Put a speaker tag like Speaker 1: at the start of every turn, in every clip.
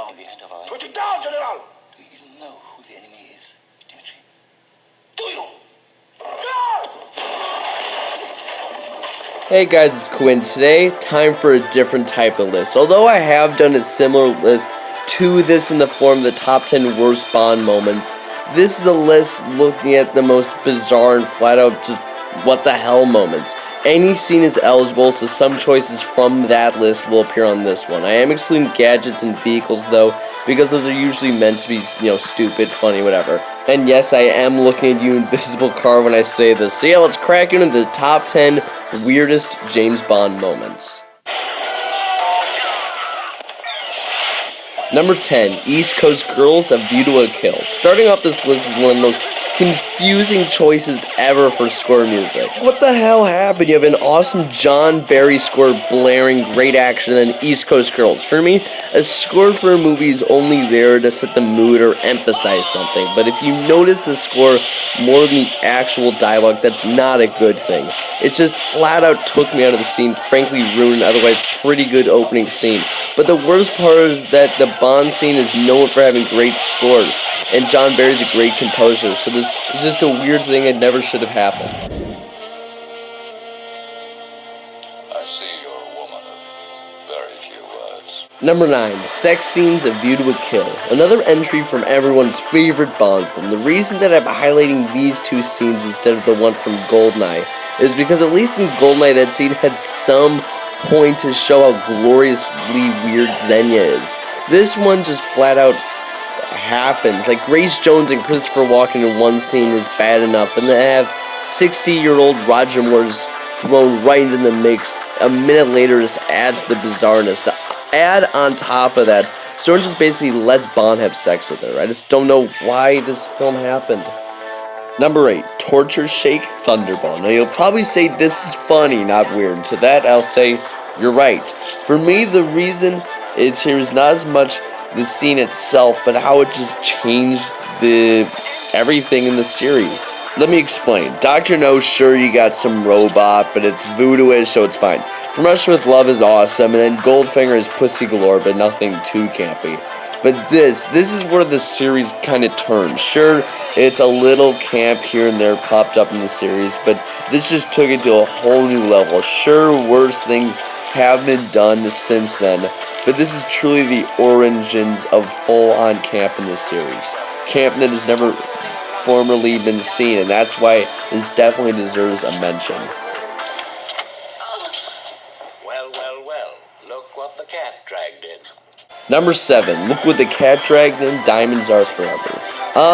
Speaker 1: down the antivirus.
Speaker 2: Put it down, General!
Speaker 1: Do you even know who the enemy is, Dimitri? Do you?
Speaker 3: Hey guys, it's Quinn. Today, time for a different type of list. Although I have done a similar list to this in the form of the top 10 worst Bond moments, this is a list looking at the most bizarre and flat out just what the hell moments. Any scene is eligible, so some choices from that list will appear on this one. I am excluding gadgets and vehicles though, because those are usually meant to be, stupid, funny, whatever. And yes, I am looking at you, Invisible Car, when I say this. So yeah, let's crack into the top 10 weirdest James Bond moments. Number 10, East Coast Girls, A View to a Kill. Starting off this list is one of the most confusing choices ever for score music. What the hell happened? You have an awesome John Barry score blaring, great action, and East Coast Girls. For me, a score for a movie is only there to set the mood or emphasize something, but if you notice the score more than the actual dialogue, that's not a good thing. It just flat out took me out of the scene, frankly ruined an otherwise pretty good opening scene. But the worst part is that the Bond scene is known for having great scores, and John Barry's a great composer, so this is just a weird thing that never should have happened.
Speaker 1: I see you're a woman of very few words.
Speaker 3: Number 9, sex scenes, A View to a Kill. Another entry from everyone's favorite Bond film. The reason that I'm highlighting these two scenes instead of the one from GoldenEye is because at least in GoldenEye that scene had some point to show how gloriously weird Xenia is. This one just flat out happens. Like Grace Jones and Christopher Walken in one scene is bad enough, but then have 60-year-old Roger Moore's thrown right into the mix. A minute later just adds to the bizarreness. To add on top of that, Stone just basically lets Bond have sex with her. I just don't know why this film happened. Number 8, Torture Shake Thunderball. Now you'll probably say this is funny, not weird. To that I'll say, you're right. For me, the reason it's here is not as much the scene itself, but how it just changed everything in the series. Let me explain. Dr. No, sure you got some robot, but it's voodoo-ish, so it's fine. From Russia with Love is awesome, and then Goldfinger is pussy galore, but nothing too campy. But this is where the series kind of turns. Sure, it's a little camp here and there popped up in the series, but this just took it to a whole new level. Sure, worse things have been done since then, but this is truly the origins of full-on camp in this series. Camp that has never formerly been seen, and that's why this definitely deserves a mention.
Speaker 1: Well, look what the cat dragged in.
Speaker 3: Number 7, Look What the Cat Dragged In, Diamonds Are Forever.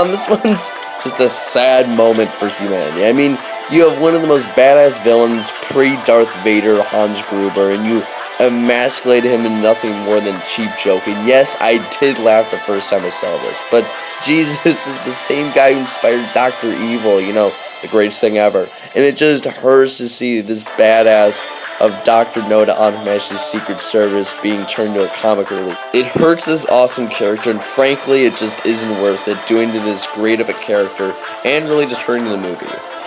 Speaker 3: This one's just a sad moment for humanity. I mean, you have one of the most badass villains pre-Darth Vader, Hans Gruber, and you emasculate him in nothing more than cheap joke. And yes, I did laugh the first time I saw this, but Jesus is the same guy who inspired Dr. Evil, the greatest thing ever. And it just hurts to see this badass of Dr. No to unmatch his Secret Service being turned to a comic relief. It hurts this awesome character, and frankly, it just isn't worth it doing to this great of a character and really just hurting the movie.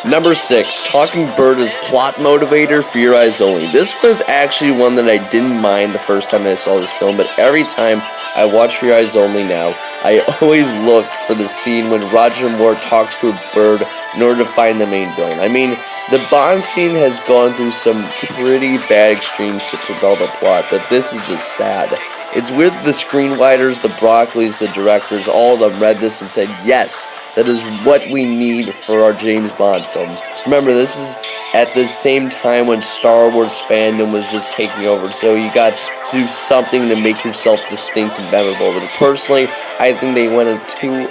Speaker 3: Number 6, Talking Bird is plot motivator for Your Eyes Only. This was actually one that I didn't mind the first time I saw this film, but every time I watch For Your Eyes Only now, I always look for the scene when Roger Moore talks to a bird in order to find the main villain. I mean, the Bond scene has gone through some pretty bad extremes to propel the plot, but this is just sad. It's weird that the screenwriters, the Broccolis, the directors, all of them read this and said, yes, that is what we need for our James Bond film. Remember, this is at the same time when Star Wars fandom was just taking over, so you got to do something to make yourself distinct and memorable. But personally, I think they went too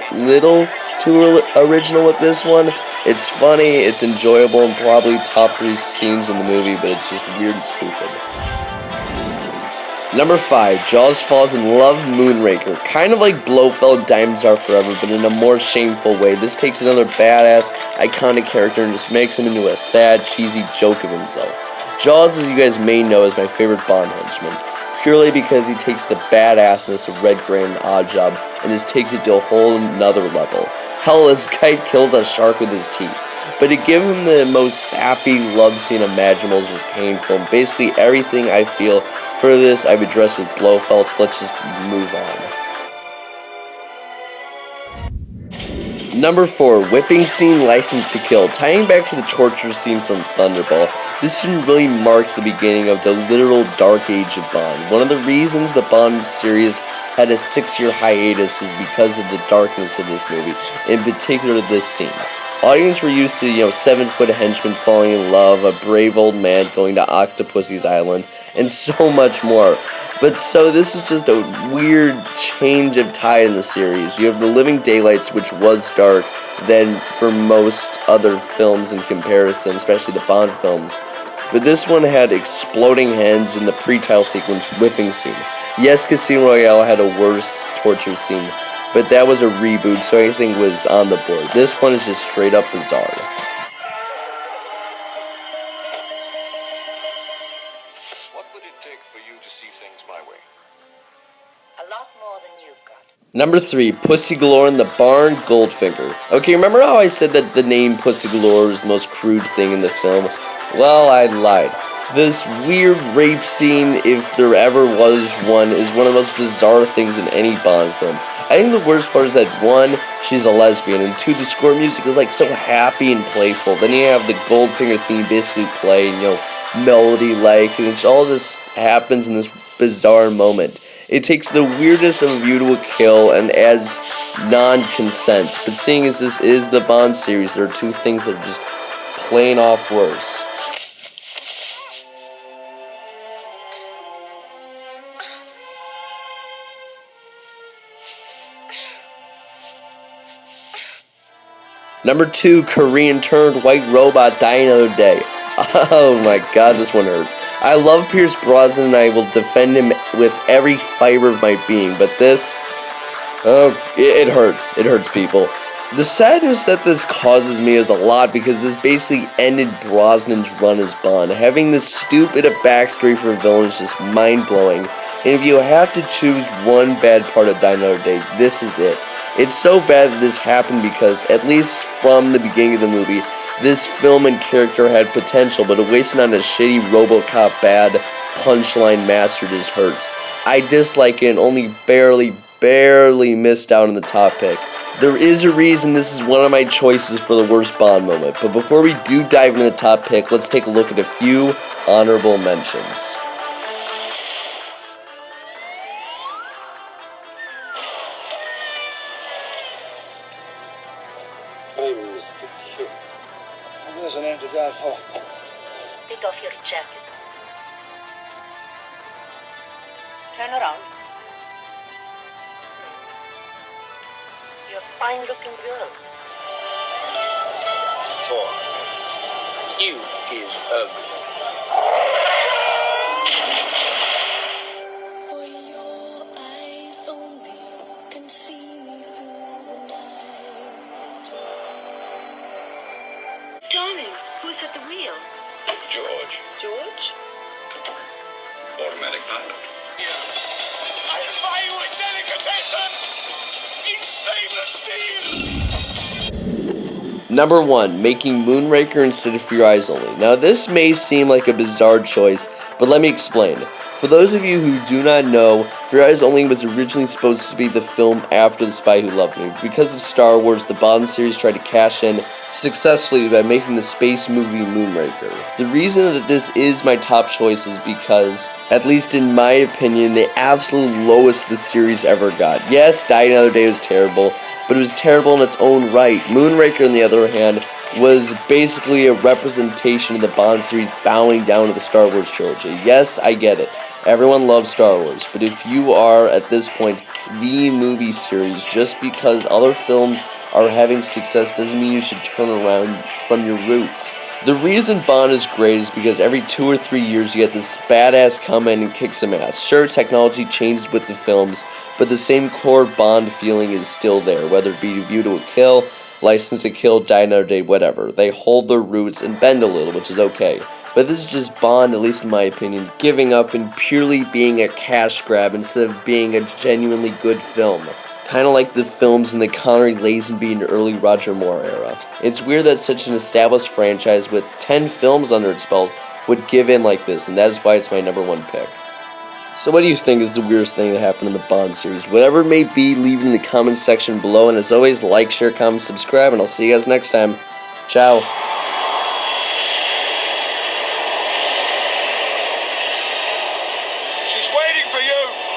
Speaker 3: original with this one. It's funny, it's enjoyable, and probably top 3 scenes in the movie, but it's just weird and stupid. Number 5, Jaws falls in love Moonraker. Kind of like Blofeld Diamonds Are Forever, but in a more shameful way. This takes another badass, iconic character and just makes him into a sad, cheesy joke of himself. Jaws, as you guys may know, is my favorite Bond henchman, purely because he takes the badassness of Red Grant and Oddjob and just takes it to a whole nother level. Hell, this guy kills a shark with his teeth. But to give him the most sappy love scene imaginable is just painful. Basically everything I feel for this I've addressed with Blofeld, so let's just move on. Number 4, whipping scene, License to Kill. Tying back to the torture scene from Thunderball, this scene really marked the beginning of the literal dark age of Bond. One of the reasons the Bond series had a 6-year hiatus was because of the darkness of this movie, in particular this scene. Audience were used to, 7-foot henchmen falling in love, a brave old man going to Octopussy's Island, and so much more. But so this is just a weird change of tide in the series. You have the Living Daylights, which was dark than for most other films in comparison, especially the Bond films. But this one had exploding heads in the pre-title sequence whipping scene. Yes, Casino Royale had a worse torture scene, but that was a reboot, so anything was on the board. This one is just straight up bizarre.
Speaker 2: What would it take for you to see things my way?
Speaker 4: A lot more than you've got.
Speaker 3: Number 3, Pussy Galore in the Barn, Goldfinger. Okay, remember how I said that the name Pussy Galore is the most crude thing in the film? Well, I lied. This weird rape scene, if there ever was one, is one of the most bizarre things in any Bond film. I think the worst part is that 1, she's a lesbian, and 2, the score music is like so happy and playful. Then you have the Goldfinger theme basically playing, melody-like, and it all just happens in this bizarre moment. It takes the weirdness of A View to a Kill and adds non-consent. But seeing as this is the Bond series, there are two things that are just plain off worse. Number 2, Korean turned white robot, Die Another Day. Oh my god, this one hurts. I love Pierce Brosnan and I will defend him with every fiber of my being, but this, it hurts. It hurts, people. The sadness that this causes me is a lot because this basically ended Brosnan's run as Bond. Having this stupid a backstory for a villain is just mind-blowing, and if you have to choose one bad part of Die Another Day, this is it. It's so bad that this happened because, at least from the beginning of the movie, this film and character had potential, but it wasted on a shitty RoboCop bad punchline master just hurts. I dislike it and only barely missed out on the top pick. There is a reason this is one of my choices for the worst Bond moment, but before we do dive into the top pick, let's take a look at a few honorable mentions.
Speaker 2: I'm Mr. King. There's an end to die for.
Speaker 4: Take off your jacket. Turn around. You're a fine-looking girl.
Speaker 2: Boy, you is ugly.
Speaker 5: For your eyes only can see me through the night.
Speaker 4: Darling, who's at the wheel?
Speaker 1: George.
Speaker 4: George?
Speaker 1: Automatic pilot.
Speaker 2: I buy you a delicatessen in stainless steel.
Speaker 3: Number 1, making Moonraker instead of For Your Eyes Only. Now this may seem like a bizarre choice, but let me explain. For those of you who do not know, For Your Eyes Only was originally supposed to be the film after The Spy Who Loved Me. Because of Star Wars, the Bond series tried to cash in successfully by making the space movie Moonraker. The reason that this is my top choice is because, at least in my opinion, the absolute lowest the series ever got. Yes, Die Another Day was terrible, but it was terrible in its own right. Moonraker, on the other hand, was basically a representation of the Bond series bowing down to the Star Wars trilogy. Yes, I get it. Everyone loves Star Wars, but if you are, at this point, the movie series, just because other films are having success doesn't mean you should turn around from your roots. The reason Bond is great is because every 2 or 3 years you get this badass come in and kick some ass. Sure, technology changed with the films, but the same core Bond feeling is still there, whether it be View to a Kill, License to Kill, Die Another Day, whatever. They hold their roots and bend a little, which is okay. But this is just Bond, at least in my opinion, giving up and purely being a cash grab instead of being a genuinely good film. Kind of like the films in the Connery, Lazenby, and early Roger Moore era. It's weird that such an established franchise with 10 films under its belt would give in like this, and that is why it's my number 1 pick. So what do you think is the weirdest thing that happened in the Bond series? Whatever it may be, leave it in the comments section below. And as always, like, share, comment, subscribe, and I'll see you guys next time. Ciao.
Speaker 1: She's waiting for you.